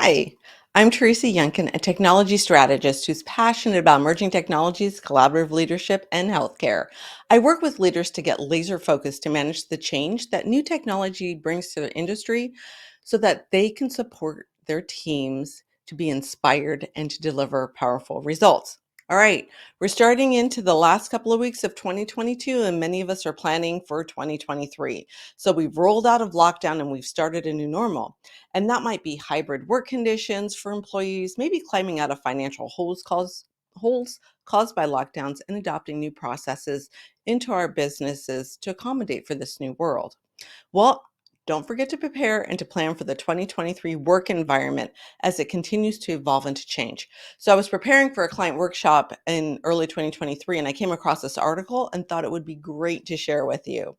Hi, I'm Teresa Yunkin, a technology strategist who's passionate about emerging technologies, collaborative leadership, and healthcare. I work with leaders to get laser focused to manage the change that new technology brings to their industry so that they can support their teams to be inspired and to deliver powerful results. All right, we're starting into the last couple of weeks of 2022, and many of us are planning for 2023. So we've rolled out of lockdown and we've started a new normal. And that might be hybrid work conditions for employees, maybe climbing out of financial holes caused by lockdowns and adopting new processes into our businesses to accommodate for this new world. Well, don't forget to prepare and to plan for the 2023 work environment as it continues to evolve and to change. So, I was preparing for a client workshop in early 2023 and I came across this article and thought it would be great to share with you.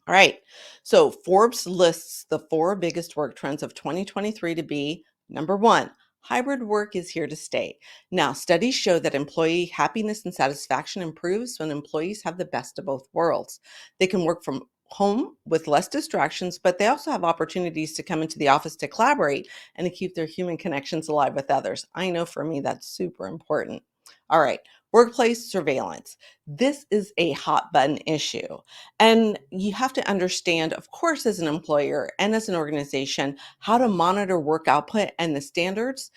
All right. So Forbes lists the four biggest work trends of 2023 to be number one, hybrid work is here to stay. Now, studies show that employee happiness and satisfaction improves when employees have the best of both worlds. They can work from home with less distractions, but they also have opportunities to come into the office to collaborate and to keep their human connections alive with others. I know for me that's super important. All right. Workplace surveillance. This is a hot button issue. And you have to understand, of course, as an employer and as an organization, how to monitor work output and the standards.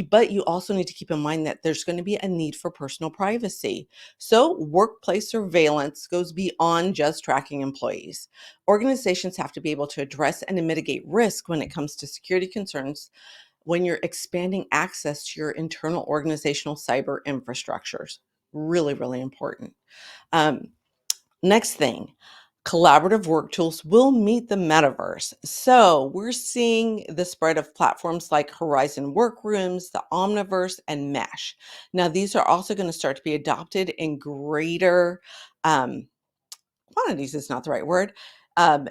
But you also need to keep in mind that there's going to be a need for personal privacy. So, workplace surveillance goes beyond just tracking employees. Organizations have to be able to address and to mitigate risk when it comes to security concerns when you're expanding access to your internal organizational cyber infrastructures. Really, really important. Um, Next thing, collaborative work tools will meet the metaverse. So we're seeing the spread of platforms like Horizon Workrooms, the Omniverse, and Mesh. Now, these are also going to start to be adopted in greater um, quantities is not the right word, um,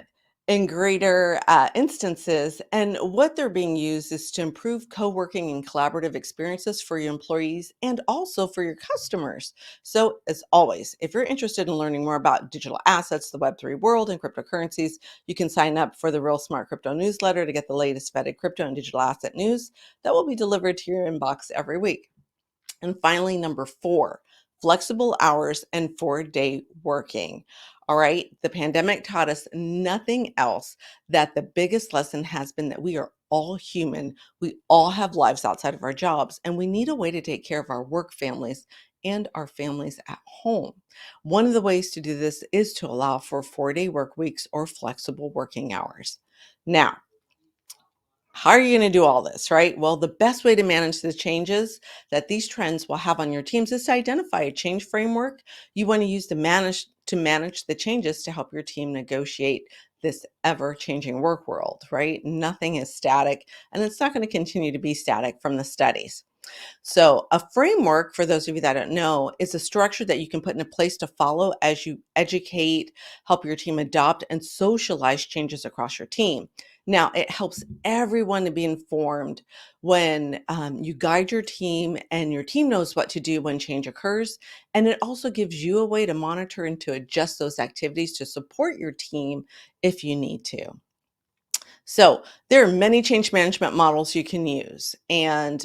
in greater instances. And what they're being used is to improve co working and collaborative experiences for your employees and also for your customers. So, as always, if you're interested in learning more about digital assets, the Web3 world, and cryptocurrencies, you can sign up for the Real Smart Crypto newsletter to get the latest vetted crypto and digital asset news that will be delivered to your inbox every week. And finally, number four, flexible hours and 4-day working. All right. The pandemic taught us nothing else that the biggest lesson has been that we are all human. We all have lives outside of our jobs, and we need a way to take care of our work families and our families at home. One of the ways to do this is to allow for 4-day work weeks or flexible working hours. Now, how are you going to do all this, right? Well, the best way to manage the changes that these trends will have on your teams is to identify a change framework you want to use to manage the changes to help your team negotiate this ever-changing work world, right? Nothing is static, and it's not going to continue to be static from the studies. So, a framework, for those of you that don't know, is a structure that you can put in a place to follow as you educate, help your team adopt, and socialize changes across your team. Now, it helps everyone to be informed when you guide your team and your team knows what to do when change occurs. And it also gives you a way to monitor and to adjust those activities to support your team if you need to. So there are many change management models you can use, and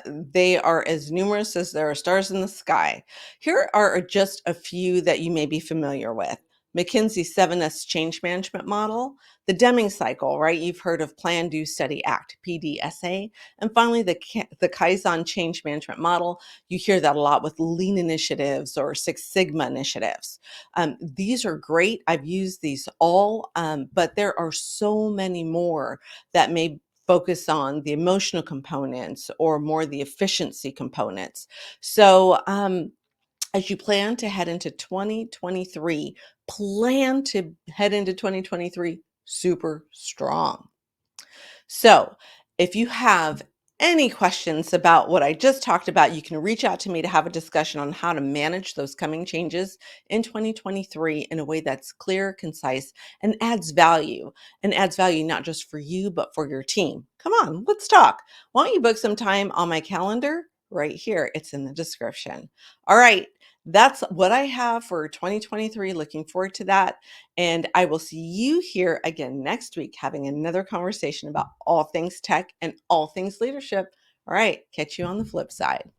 they are as numerous as there are stars in the sky. Here are just a few that you may be familiar with. McKinsey's 7S change management model, the Deming cycle, right? You've heard of Plan, Do, Study, Act, PDSA. And finally, the Kaizen change management model. You hear that a lot with lean initiatives or Six Sigma initiatives. These are great. I've used these all, but there are so many more that may focus on the emotional components or more the efficiency components. So, as you plan to head into 2023, plan to head into 2023 super strong. So, if you have any questions about what I just talked about, you can reach out to me to have a discussion on how to manage those coming changes in 2023 in a way that's clear, concise, and adds value. And adds value not just for you, but for your team. Come on, let's talk. Why don't you book some time on my calendar? Right here, it's in the description. All right. That's what I have for 2023. Looking forward to that. And I will see you here again next week having another conversation about all things tech and all things leadership. All right, catch you on the flip side.